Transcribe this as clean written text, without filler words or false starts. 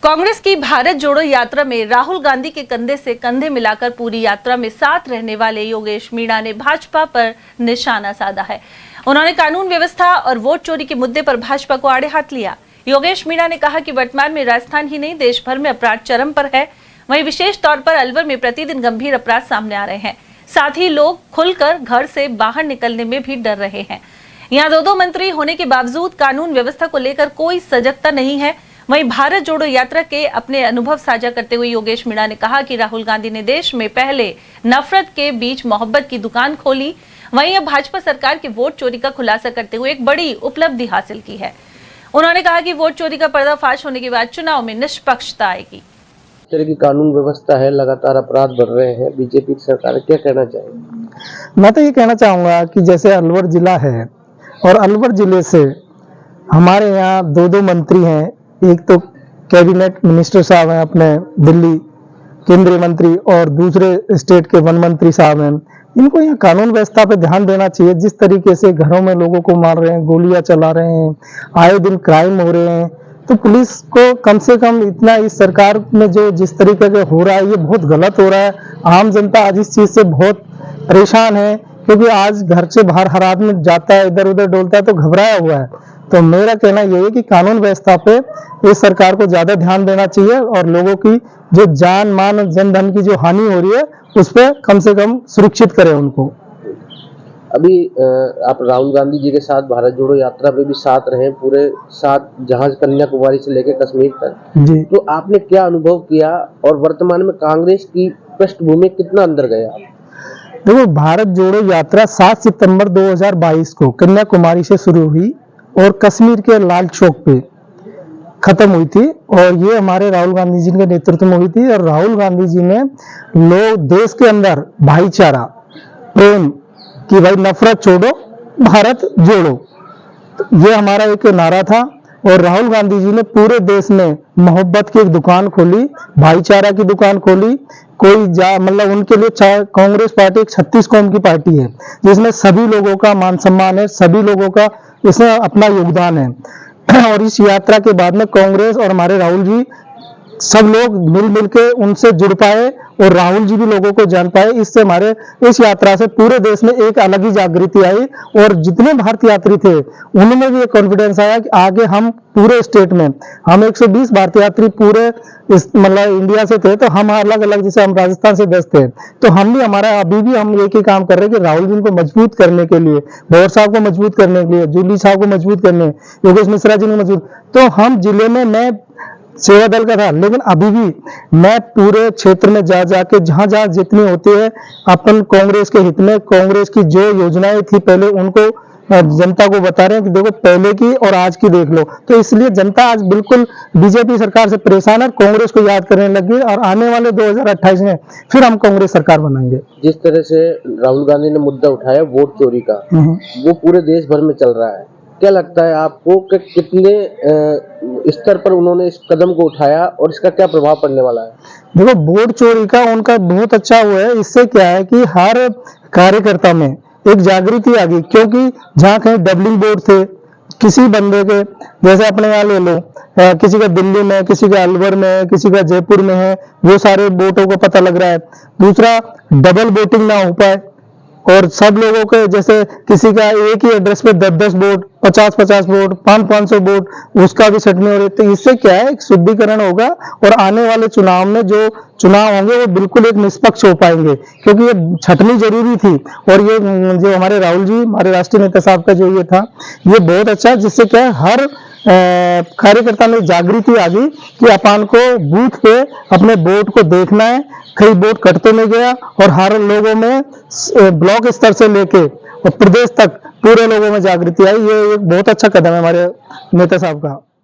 कांग्रेस की भारत जोड़ो यात्रा में राहुल गांधी के कंधे से कंधे मिलाकर पूरी यात्रा में साथ रहने वाले योगेश मीणा ने भाजपा पर निशाना साधा है। उन्होंने कानून व्यवस्था और वोट चोरी के मुद्दे पर भाजपा को आड़े हाथ लिया। योगेश मीणा ने कहा कि वर्तमान में राजस्थान ही नहीं देश भर में अपराध चरम पर है। वहीं विशेष तौर पर अलवर में प्रतिदिन गंभीर अपराध सामने आ रहे हैं। साथ ही लोग खुलकर घर से बाहर निकलने में भी डर रहे हैं। यहाँ दो मंत्री होने के बावजूद कानून व्यवस्था को लेकर कोई सजगता नहीं है। वहीं भारत जोड़ो यात्रा के अपने अनुभव साझा करते हुए योगेश मीणा ने कहा कि राहुल गांधी ने देश में पहले नफरत के बीच मोहब्बत की दुकान खोली, वहीं अब भाजपा सरकार के वोट चोरी का खुलासा करते हुए एक बड़ी उपलब्धि हासिल की है। उन्होंने कहा कि वोट चोरी का पर्दाफाश होने के बाद चुनाव में निष्पक्षता आएगी। इस तरह की कानून व्यवस्था है, लगातार अपराध बढ़ रहे हैं, बीजेपी की सरकार क्या कहना चाहेगी? मैं तो ये कहना चाहूंगा कि जैसे अलवर जिला है और अलवर जिले से हमारे यहाँ दो मंत्री हैं। एक तो कैबिनेट मिनिस्टर साहब हैं अपने दिल्ली केंद्रीय मंत्री, और दूसरे स्टेट के वन मंत्री साहब हैं। इनको यहाँ कानून व्यवस्था पे ध्यान देना चाहिए। जिस तरीके से घरों में लोगों को मार रहे हैं, गोलियां चला रहे हैं, आए दिन क्राइम हो रहे हैं, तो पुलिस को कम से कम इतना इस सरकार में जो जिस तरीके का हो रहा है ये बहुत गलत हो रहा है। आम जनता आज इस चीज से बहुत परेशान है, क्योंकि आज घर से बाहर हर आदमी जाता है, इधर उधर डोलता है तो घबराया हुआ है। तो मेरा कहना यही है कि कानून व्यवस्था पे इस सरकार को ज्यादा ध्यान देना चाहिए और लोगों की जो जान मान जन धन की जो हानि हो रही है उस पर कम से कम सुरक्षित करें उनको। अभी आप राहुल गांधी जी के साथ भारत जोड़ो यात्रा पे भी साथ रहे, पूरे साथ जहाज कन्याकुमारी से लेकर कश्मीर तक जी, तो आपने क्या अनुभव किया और वर्तमान में कांग्रेस की पृष्ठभूमि कितना अंदर गया? देखो, भारत जोड़ो यात्रा 7 सितंबर 2022 को कन्याकुमारी से शुरू हुई और कश्मीर के लाल चौक पे खत्म हुई थी, और ये हमारे राहुल गांधी जी के नेतृत्व में हुई थी। और राहुल गांधी जी ने लोग देश के अंदर भाईचारा, प्रेम कि भाई नफरत छोड़ो, भारत जोड़ो, ये हमारा एक नारा था। और राहुल गांधी जी ने पूरे देश में मोहब्बत की एक दुकान खोली, भाईचारा की दुकान खोली। कोई मतलब उनके लिए कांग्रेस पार्टी एक 36 कौम की पार्टी है, जिसमें सभी लोगों का मान सम्मान है, सभी लोगों का इसमें अपना योगदान है। और इस यात्रा के बाद में कांग्रेस और हमारे राहुल जी सब लोग मिल के उनसे जुड़ पाए और राहुल जी भी लोगों को जान पाए। इससे हमारे इस यात्रा से पूरे देश में एक अलग ही जागृति आई, और जितने भारतीय यात्री थे उनमें भी एक कॉन्फिडेंस आया कि आगे हम पूरे स्टेट में हम 120 भारतीय यात्री पूरे मतलब इंडिया से थे, तो हम अलग अलग, जैसे हम राजस्थान से 10 थे, तो हम भी हमारा अभी भी हम एक ही काम कर रहे हैं कि राहुल जी को मजबूत करने के लिए, भोर साहब को मजबूत करने के लिए, जूली साहब को मजबूत करने, योगेश मिश्रा जी को मजबूत। तो हम जिले में, मैं सेवा दल का था, लेकिन अभी भी मैं पूरे क्षेत्र में जाके जहां जितनी होती है अपन कांग्रेस के हित में, कांग्रेस की जो योजनाएं थी पहले उनको जनता को बता रहे हैं कि देखो पहले की और आज की देख लो। तो इसलिए जनता आज बिल्कुल बीजेपी सरकार से परेशान है, कांग्रेस को याद करने लगी, और आने वाले 2028 में फिर हम कांग्रेस सरकार बनाएंगे। जिस तरह से राहुल गांधी ने मुद्दा उठाया वोट चोरी का, वो पूरे देश भर में चल रहा है। क्या लगता है आपको कि कितने स्तर पर उन्होंने इस कदम को उठाया और इसका क्या प्रभाव पड़ने वाला है? देखो, वोट चोरी का उनका बहुत अच्छा हुआ है। इससे क्या है कि हर कार्यकर्ता में एक जागृति आ गई, क्योंकि जहाँ कहीं डबलिंग बोर्ड थे किसी बंदे के, जैसे अपने यहाँ ले लो, किसी का दिल्ली में, किसी का अलवर में, किसी का जयपुर में है, वो सारे वोटों को पता लग रहा है। दूसरा, डबल वोटिंग ना हो पाए, और सब लोगों के जैसे किसी का एक ही एड्रेस पे 10-10 वोट, 50-50 वोट, 500-500 वोट, उसका भी छटनी हो रही थी। इससे क्या है, एक शुद्धिकरण होगा और आने वाले चुनाव में जो चुनाव होंगे वो बिल्कुल एक निष्पक्ष हो पाएंगे, क्योंकि ये छटनी जरूरी थी। और ये जो हमारे राहुल जी, हमारे राष्ट्रीय नेता साहब का जो ये था, ये बहुत अच्छा, जिससे क्या है हर कार्यकर्ता में जागृति आ गई कि अपन को बूथ पे अपने वोट को देखना है, कई वोट कटते नहीं गया, और हर लोगों में ब्लॉक स्तर से लेके और प्रदेश तक पूरे लोगों में जागृति आई। ये एक बहुत अच्छा कदम है हमारे नेता साहब का।